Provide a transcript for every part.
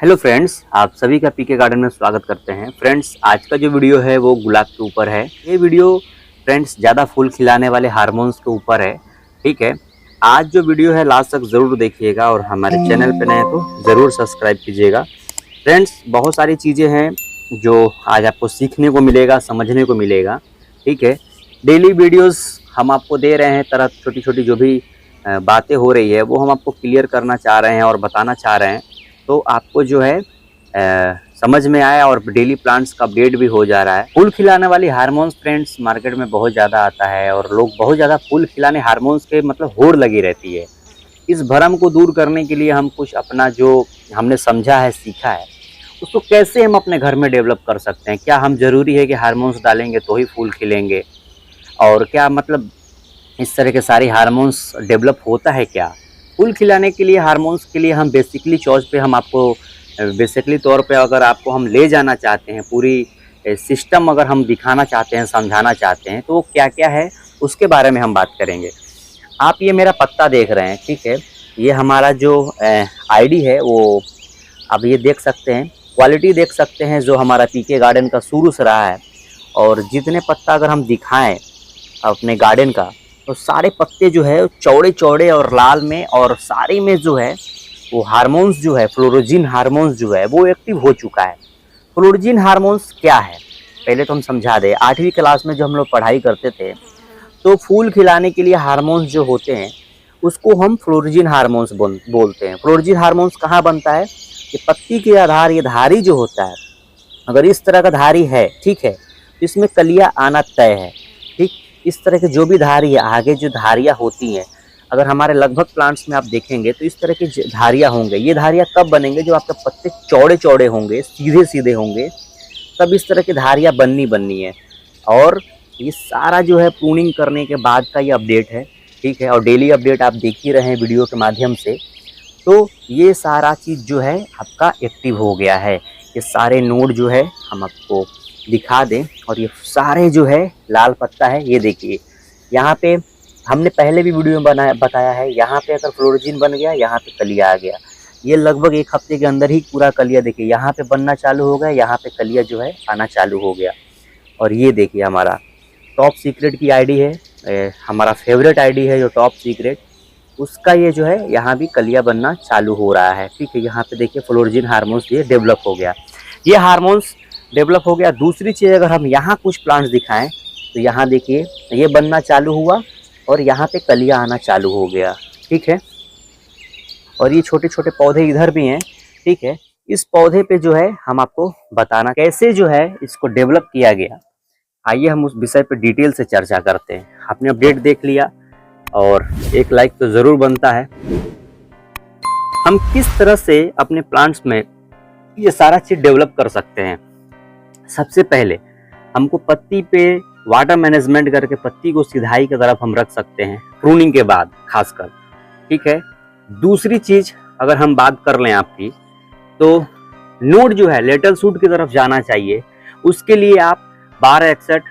Hello friends, आप सभी का पीके गार्डन में स्वागत करते हैं। फ्रेंड्स, आज का जो वीडियो है वो गुलाब के ऊपर है। ये वीडियो फ्रेंड्स ज़्यादा फूल खिलाने वाले हार्मोन्स के ऊपर है। ठीक है, आज जो वीडियो है लास्ट तक ज़रूर देखिएगा और हमारे चैनल पे नए तो ज़रूर सब्सक्राइब कीजिएगा। फ्रेंड्स, बहुत सारी चीज़ें हैं जो आज आपको सीखने को मिलेगा, समझने को मिलेगा। ठीक है, डेली वीडियोज़ हम आपको दे रहे हैं, तरह छोटी छोटी जो भी बातें हो रही है वो हम आपको क्लियर करना चाह रहे हैं और बताना चाह रहे हैं, तो आपको जो है समझ में आया और डेली प्लांट्स का अपडेट भी हो जा रहा है। फूल खिलाने वाली हार्मोन्स फ्रेंड्स मार्केट में बहुत ज़्यादा आता है और लोग बहुत ज़्यादा फूल खिलाने हार्मोन्स के मतलब होड़ लगी रहती है। इस भ्रम को दूर करने के लिए हम कुछ अपना जो हमने समझा है, सीखा है, उसको कैसे हम अपने घर में डेवलप कर सकते हैं। क्या हम ज़रूरी है कि हार्मोन्स डालेंगे तो ही फूल खिलेंगे, और क्या मतलब इस तरह के सारे हार्मोन्स डेवलप होता है क्या? फूल खिलाने के लिए हार्मोन्स के लिए हम बेसिकली चॉइस पे हम आपको बेसिकली तौर पे अगर आपको हम ले जाना चाहते हैं, पूरी सिस्टम अगर हम दिखाना चाहते हैं, समझाना चाहते हैं, तो वो क्या क्या है उसके बारे में हम बात करेंगे। आप ये मेरा पत्ता देख रहे हैं, ठीक है, ये हमारा जो आईडी है वो अब ये देख सकते हैं, क्वालिटी देख सकते हैं जो हमारा पीके गार्डन का शुरू से रहा है। और जितने पत्ता अगर हम दिखाएं अपने गार्डन का, तो सारे पत्ते जो है चौड़े चौड़े और लाल में, और सारे में जो है वो हार्मोन्स जो है, फ्लोरोजिन हार्मोन्स जो है वो एक्टिव हो चुका है। फ्लोरोजिन हार्मोन्स क्या है पहले तो हम समझा दें। 8वीं क्लास में जो हम लोग पढ़ाई करते थे, तो फूल खिलाने के लिए हार्मोन्स जो होते हैं उसको हम फ्लोरोजिन हार्मोन्स बोलते हैं। फ्लोरोजिन हार्मोन्स कहाँ बनता है कि पत्ती के आधार, ये धारी जो होता है, अगर इस तरह का धारी है, ठीक है, तो इसमें कलियाँ आना तय है। ठीक, इस तरह के जो भी धारी है, आगे जो धारियाँ होती हैं, अगर हमारे लगभग प्लांट्स में आप देखेंगे तो इस तरह की धारियाँ होंगे। ये धारियाँ कब बनेंगे? जब आपके पत्ते चौड़े चौड़े होंगे, सीधे सीधे होंगे, तब इस तरह की धारियाँ बननी है। और ये सारा जो है प्रूनिंग करने के बाद का ये अपडेट है, ठीक है, और डेली अपडेट आप देख ही रहे हैं वीडियो के माध्यम से। तो ये सारा चीज़ जो है आपका एक्टिव हो गया है। ये सारे नोड जो है हम आपको दिखा दें, और ये सारे जो है लाल पत्ता है, ये देखिए यहाँ पे हमने पहले भी वीडियो में बताया है। यहाँ पे अगर फ्लोरोजिन बन गया, यहाँ पे कलिया आ गया, ये लगभग 1 हफ्ते के अंदर ही पूरा कलिया देखिए यहाँ पे बनना चालू हो गया, यहाँ पे कलिया जो है आना चालू हो गया। और ये देखिए हमारा टॉप सीक्रेट की आईडी है, हमारा फेवरेट आईडी है जो टॉप सीक्रेट, उसका ये जो है यहाँ भी कलिया बनना चालू हो रहा है। ठीक है, यहाँ पे देखिए फ्लोरोजिन हार्मोन्स ये डेवलप हो गया, ये हार्मोन्स डेवलप हो गया। दूसरी चीज़ अगर हम यहाँ कुछ प्लांट्स दिखाएं, तो यहाँ देखिए ये बनना चालू हुआ और यहाँ पे कलियाँ आना चालू हो गया। ठीक है, और ये छोटे छोटे पौधे इधर भी हैं। ठीक है, इस पौधे पे जो है हम आपको बताना कैसे जो है इसको डेवलप किया गया। आइए हम उस विषय पे डिटेल से चर्चा करते हैं। आपने अपडेट देख लिया और एक लाइक तो ज़रूर बनता है। हम किस तरह से अपने प्लांट्स में ये सारा चीज़ डेवलप कर सकते हैं? सबसे पहले हमको पत्ती पे वाटर मैनेजमेंट करके पत्ती को सिधाई की तरफ हम रख सकते हैं, प्रूनिंग के बाद खासकर। ठीक है, दूसरी चीज़ अगर हम बात कर लें आपकी, तो नोड जो है लेटल सूट की तरफ जाना चाहिए। उसके लिए आप 1261,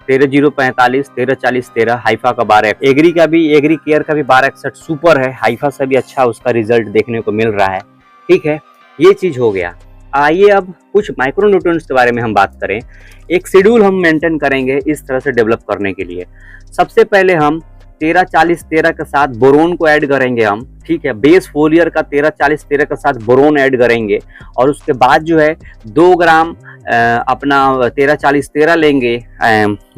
13045, 134013, हाइफा का 12, एग्री केयर का भी 1261 सुपर है, हाइफा से भी अच्छा उसका रिजल्ट देखने को मिल रहा है। ठीक है, ये चीज़ हो गया। आइए अब कुछ माइक्रोन्यूट्रिएंट्स के बारे में हम बात करें। एक शेड्यूल हम मेंटेन करेंगे इस तरह से डेवलप करने के लिए। सबसे पहले हम 134013 के साथ बोरोन को ऐड करेंगे हम। ठीक है, बेस फोलियर का 134013 के साथ बोरोन ऐड करेंगे, और उसके बाद जो है 2 ग्राम अपना 134013 लेंगे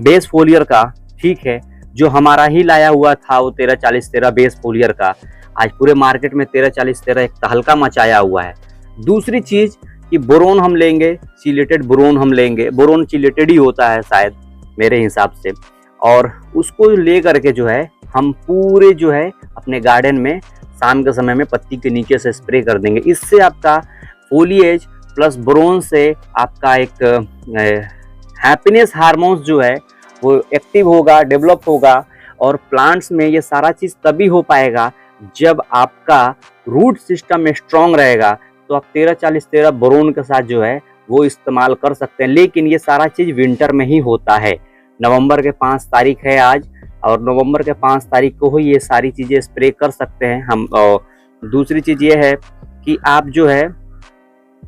बेस फोलियर का। ठीक है, जो हमारा ही लाया हुआ था वो 134013 बेस फोलियर का। आज पूरे मार्केट में 134013 एक तहलका मचाया हुआ है। दूसरी चीज़ कि बोरोन हम लेंगे, चिलेटेड बोरोन हम लेंगे, बोरोन चिलेटेड ही होता है शायद मेरे हिसाब से, और उसको ले करके जो है हम पूरे जो है अपने गार्डन में शाम के समय में पत्ती के नीचे से स्प्रे कर देंगे। इससे आपका फोलिएज प्लस बोरोन से आपका एक हैप्पीनेस हार्मोन्स जो है वो एक्टिव होगा, डेवलप होगा। और प्लांट्स में ये सारा चीज़ तभी हो पाएगा जब आपका रूट सिस्टम स्ट्रॉन्ग रहेगा। तो आप 134013 बोरोन के साथ जो है वो इस्तेमाल कर सकते हैं, लेकिन ये सारा चीज़ विंटर में ही होता है। नवंबर के 5 तारीख है आज, और नवंबर के 5 तारीख को ही ये सारी चीज़ें स्प्रे कर सकते हैं हम। और दूसरी चीज़ ये है कि आप जो है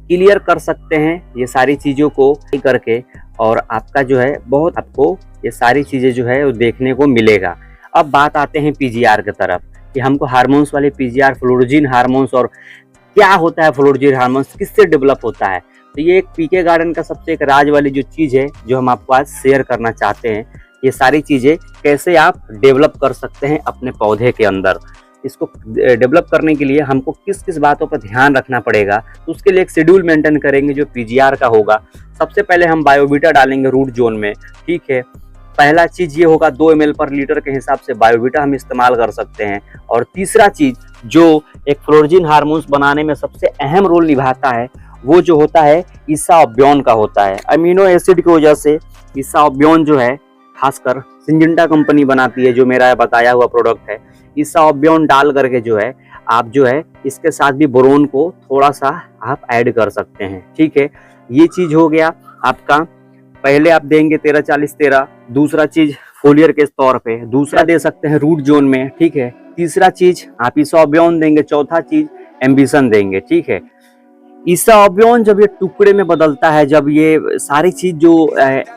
क्लियर कर सकते हैं ये सारी चीज़ों को करके, और आपका जो है बहुत आपको ये सारी चीज़ें जो है वो देखने को मिलेगा। अब बात आते हैं पीजीआर की तरफ कि हमको हार्मोन्स वाले पीजीआर, फ्लोरोजिन हार्मोन्स, और क्या होता है फ्लोरोजिन हार्मोन्स, किससे डेवलप होता है। तो ये एक पीके गार्डन का सबसे एक राज वाली जो चीज़ है जो हम आपको आज शेयर करना चाहते हैं। ये सारी चीज़ें कैसे आप डेवलप कर सकते हैं अपने पौधे के अंदर। इसको डेवलप करने के लिए हमको किस किस बातों पर ध्यान रखना पड़ेगा, तो उसके लिए एक शेड्यूल मेंटेन करेंगे जो पीजीआर का होगा। सबसे पहले हम बायोवीटा डालेंगे रूट जोन में, ठीक है। पहला चीज़ ये होगा 2 ml पर लीटर के हिसाब से बायोवीटा हम इस्तेमाल कर सकते हैं। और तीसरा चीज़ जो एक फ्लोरोजिन हार्मोन्स बनाने में सबसे अहम रोल निभाता है वो जो होता है इसाओब्योन का होता है। अमीनो एसिड की वजह से इसाओब्योन जो है, खासकर सिंजेंटा कंपनी बनाती है जो मेरा बताया हुआ प्रोडक्ट है, इसाओब्योन डाल करके जो है आप जो है इसके साथ भी बोरोन को थोड़ा सा आप ऐड कर सकते हैं, ठीक है। ये चीज़ हो गया आपका। पहले आप देंगे 13-40-13, दूसरा चीज फोलियर के तौर पे, दूसरा दे सकते हैं रूट जोन में, ठीक है। तीसरा चीज आप इसाओब्योन देंगे, चौथा चीज एम्बिशन देंगे, ठीक है। इसाओब्योन जब ये टुकड़े में बदलता है, जब ये सारी चीज जो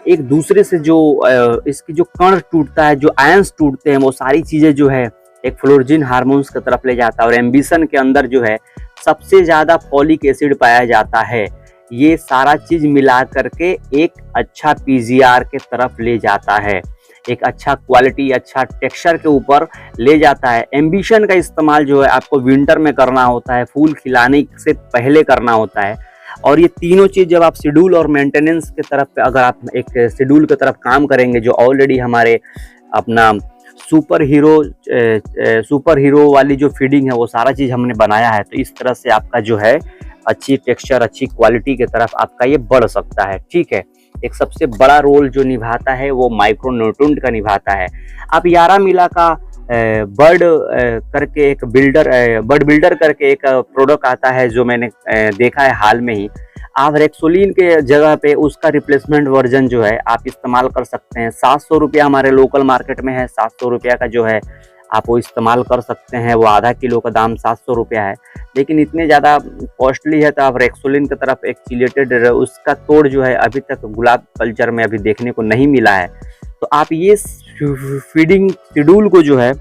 एक दूसरे से जो इसकी जो कण टूटता है, जो आयंस टूटते हैं, वो सारी चीजें जो है एक फ्लोरोजिन हार्मोन्स की तरफ ले जाता है। और एम्बिशन के अंदर जो है सबसे ज्यादा फॉलिक एसिड पाया जाता है। ये सारा चीज मिला करके एक अच्छा पीजीआर के तरफ ले जाता है, एक अच्छा क्वालिटी, अच्छा टेक्सचर के ऊपर ले जाता है। एम्बिशन का इस्तेमाल जो है आपको विंटर में करना होता है, फूल खिलाने से पहले करना होता है। और ये तीनों चीज जब आप शेड्यूल और मेंटेनेंस के तरफ, अगर आप एक शेड्यूल की तरफ काम करेंगे जो ऑलरेडी हमारे अपना सुपर हीरो वाली जो फीडिंग है वो सारा चीज हमने बनाया है, तो इस तरह से आपका जो है अच्छी टेक्सचर, अच्छी क्वालिटी की तरफ आपका ये बढ़ सकता है, ठीक है। एक सबसे बड़ा रोल जो निभाता है वो माइक्रोन्यूट्रिएंट का निभाता है। आप यारा मिला का बर्ड करके एक बर्ड बिल्डर करके एक प्रोडक्ट आता है जो मैंने देखा है हाल में ही। आप रेक्सोलिन के जगह पे उसका रिप्लेसमेंट वर्जन जो है आप इस्तेमाल कर सकते हैं। 700 रुपया हमारे लोकल मार्केट में है, 700 रुपया का जो है आप वो इस्तेमाल कर सकते हैं। वो आधा किलो का दाम 700 रुपया है, लेकिन इतने ज़्यादा कॉस्टली है तो आप रेक्सोलिन की तरफ एक चिलेटेड उसका तोड़ जो है अभी तक गुलाब कल्चर में अभी देखने को नहीं मिला है। तो आप ये फीडिंग शेड्यूल को जो है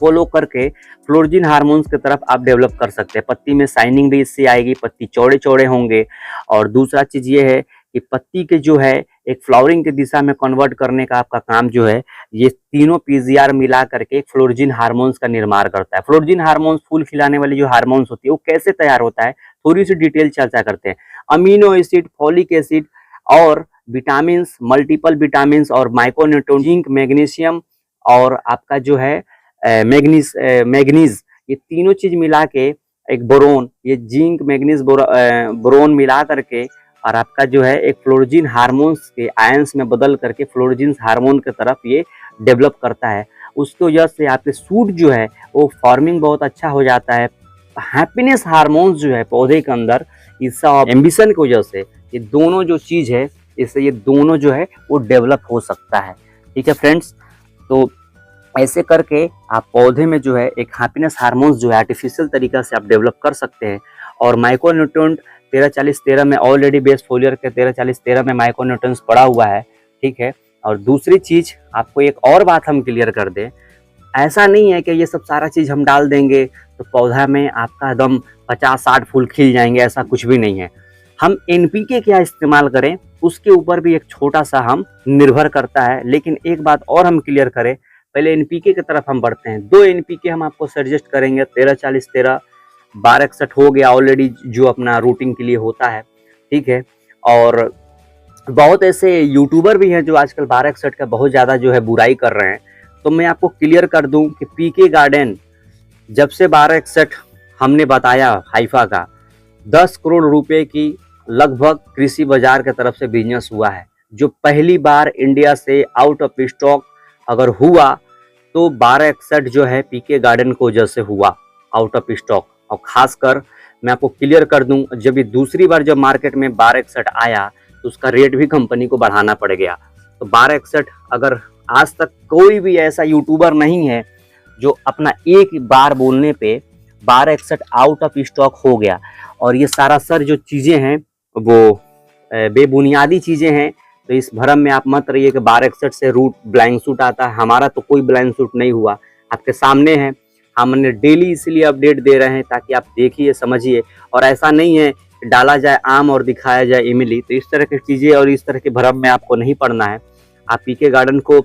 फॉलो करके फ्लोरोजिन हार्मोन्स की तरफ आप डेवलप कर सकते हैं। पत्ती में शाइनिंग भी इससे आएगी, पत्ती चौड़े चौड़े होंगे। और दूसरा चीज़ ये है कि पत्ती के जो है एक फ्लावरिंग की दिशा में कन्वर्ट करने का आपका काम जो है ये तीनों पीजीआर मिला करके एक फ्लोरोजिन हार्मोन्स का निर्माण करता है। फ्लोरोजिन हार्मोन्स फूल खिलाने वाली जो हार्मोन्स होती है वो कैसे तैयार होता है, थोड़ी सी डिटेल चर्चा करते हैं। अमीनो एसिड, फॉलिक एसिड और विटामिन, मल्टीपल विटामिन और माइक्रोन्यूट्रिएंट, जिंक, मैग्नीशियम और आपका जो है मैग्नीज, ये तीनों चीज मिला के एक बोरोन, ये जिंक, मैग्नीज, बोरोन मिला करके और आपका जो है एक फ्लोरोजिन हार्मोन्स के आयंस में बदल करके फ्लोरोजिन हार्मोन की तरफ ये डेवलप करता है। उसकी वजह से आपके सूट जो है वो फॉर्मिंग बहुत अच्छा हो जाता है। हैप्पीनेस हार्मोन्स जो है पौधे के अंदर, इसका एम्बिशन की वजह से ये दोनों जो चीज़ है, इससे ये दोनों जो है वो डेवलप हो सकता है, ठीक है फ्रेंड्स। तो ऐसे करके आप पौधे में जो है एक हैप्पीनेस हार्मोन्स जो है आर्टिफिशियल तरीका से आप डेवलप कर सकते हैं। और माइक्रोन्यूट्रिएंट 13-40-13 में ऑलरेडी बेस फोलियर के 13-40-13 में माइक्रोन्यूट्रिएंट्स पड़ा हुआ है, ठीक है। और दूसरी चीज आपको एक और बात हम क्लियर कर दें, ऐसा नहीं है कि ये सब सारा चीज हम डाल देंगे तो पौधा में आपका एकदम 50-60 फूल खिल जाएंगे, ऐसा कुछ भी नहीं है। हम एनपीके क्या इस्तेमाल करें उसके ऊपर भी एक छोटा सा हम निर्भर करता है। लेकिन एक बात और हम क्लियर करें, पहले एनपीके की तरफ हम बढ़ते हैं। 2 एनपीके हम आपको सजेस्ट करेंगे, 13-40-13, 1261 हो गया ऑलरेडी जो अपना रूटिंग के लिए होता है, ठीक है। और बहुत ऐसे यूट्यूबर भी हैं जो आजकल 1261 का बहुत ज़्यादा जो है बुराई कर रहे हैं। तो मैं आपको क्लियर कर दूं कि पीके गार्डन जब से 1261 हमने बताया हाइफा का, 10 करोड़ रुपए की लगभग कृषि बाजार की तरफ से बिजनेस हुआ है। जो पहली बार इंडिया से आउट ऑफ स्टॉक अगर हुआ तो 1261 जो है पीके गार्डन को वजह से हुआ आउट ऑफ स्टॉक। और खासकर मैं आपको क्लियर कर दूं, जब ये दूसरी बार जब मार्केट में 1261 आया तो उसका रेट भी कंपनी को बढ़ाना पड़ गया। तो 1261 अगर आज तक कोई भी ऐसा यूट्यूबर नहीं है जो अपना एक बार बोलने पे 1261 आउट ऑफ स्टॉक हो गया। और ये सारा सर जो चीज़ें हैं वो बेबुनियादी चीज़ें हैं, तो इस भरम में आप मत रहिए कि 1261 से रूट ब्लाइंड सूट आता है। हमारा तो कोई ब्लाइंड सूट नहीं हुआ, आपके सामने है। हमने डेली इसलिए अपडेट दे रहे हैं ताकि आप देखिए समझिए, और ऐसा नहीं है डाला जाए आम और दिखाया जाए इमली। तो इस तरह की चीज़ें और इस तरह के भ्रम में आपको नहीं पड़ना है। आप पीके गार्डन को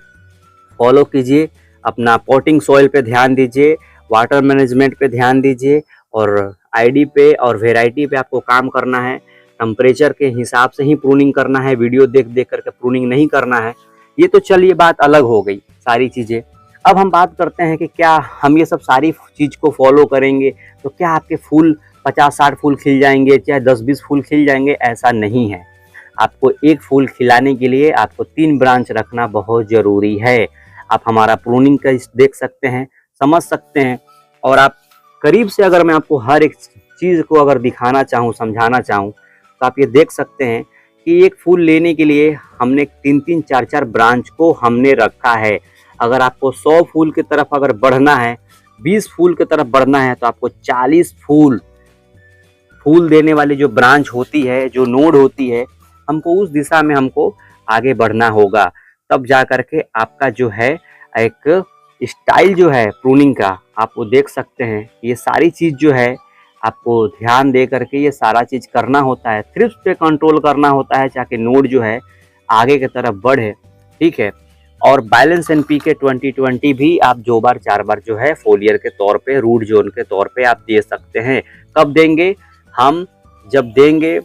फॉलो कीजिए, अपना पॉटिंग सॉइल पे ध्यान दीजिए, वाटर मैनेजमेंट पे ध्यान दीजिए, और आईडी पे और वेराइटी पे आपको काम करना है। टेम्परेचर के हिसाब से ही प्रूनिंग करना है, वीडियो देख देख करके प्रूनिंग नहीं करना है। ये तो चलिए बात अलग हो गई सारी चीज़ें। अब हम बात करते हैं कि क्या हम ये सब सारी चीज़ को फॉलो करेंगे तो क्या आपके फूल 50-60 फूल खिल जाएंगे, चाहे 10-20 फूल खिल जाएंगे? ऐसा नहीं है। आपको एक फूल खिलाने के लिए आपको 3 ब्रांच रखना बहुत ज़रूरी है। आप हमारा प्रूनिंग का देख सकते हैं, समझ सकते हैं, और आप करीब से अगर मैं आपको हर एक चीज़ को अगर दिखाना चाहूँ, समझाना चाहूँ, तो आप ये देख सकते हैं कि एक फूल लेने के लिए हमने 3-3, 4-4 ब्रांच को हमने रखा है। अगर आपको 100 फूल की तरफ अगर बढ़ना है, 20 फूल की तरफ बढ़ना है, तो आपको 40 फूल देने वाली जो ब्रांच होती है, जो नोड होती है, हमको उस दिशा में हमको आगे बढ़ना होगा। तब जा करके आपका जो है एक स्टाइल जो है प्रूनिंग का, आप वो देख सकते हैं। ये सारी चीज़ जो है आपको ध्यान दे करके ये सारा चीज़ करना होता है, थ्रिप्स पे कंट्रोल करना होता है ताकि नोड जो है आगे की तरफ बढ़े, ठीक है। और बैलेंस एनपीके 2020 भी आप 2 बार 4 बार जो है फोलियर के तौर पे, रूट जोन के तौर पे आप दे सकते हैं। कब देंगे? हम जब देंगे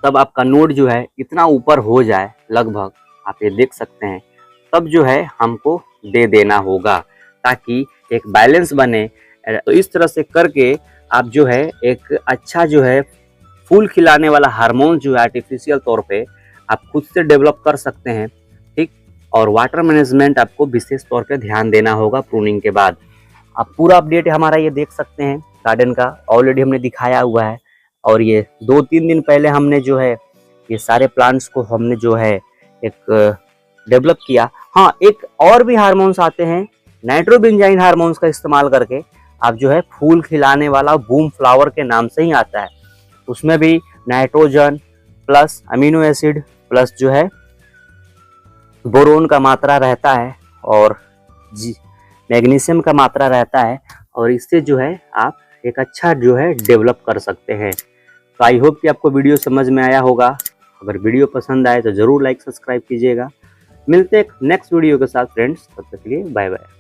तब आपका नोड जो है इतना ऊपर हो जाए, लगभग आप ये देख सकते हैं, तब जो है हमको दे देना होगा ताकि एक बैलेंस बने। तो इस तरह से करके आप जो है एक अच्छा जो है फूल खिलाने वाला हार्मोन जो है आर्टिफिशियल तौर पे आप खुद से डेवलप कर सकते हैं, ठीक। और वाटर मैनेजमेंट आपको विशेष तौर पे ध्यान देना होगा प्रूनिंग के बाद। आप पूरा अपडेट हमारा ये देख सकते हैं गार्डन का, ऑलरेडी हमने दिखाया हुआ है। और ये 2-3 दिन पहले हमने जो है ये सारे प्लांट्स को हमने जो है एक डेवलप किया। हाँ, एक और भी हार्मोन्स आते हैं, नाइट्रोबेंजाइन हार्मोन्स का इस्तेमाल करके आप जो है फूल खिलाने वाला, बूम फ्लावर के नाम से ही आता है। उसमें भी nitrogen plus amino acid plus जो है बोरोन का मात्रा रहता है, और मैग्नीशियम का मात्रा रहता है, और इससे जो है आप एक अच्छा जो है डेवलप कर सकते हैं। तो आई होप कि आपको वीडियो समझ में आया होगा। अगर वीडियो पसंद आए तो ज़रूर लाइक सब्सक्राइब कीजिएगा। मिलते हैं नेक्स्ट वीडियो के साथ फ्रेंड्स, तब तक के लिए बाय बाय।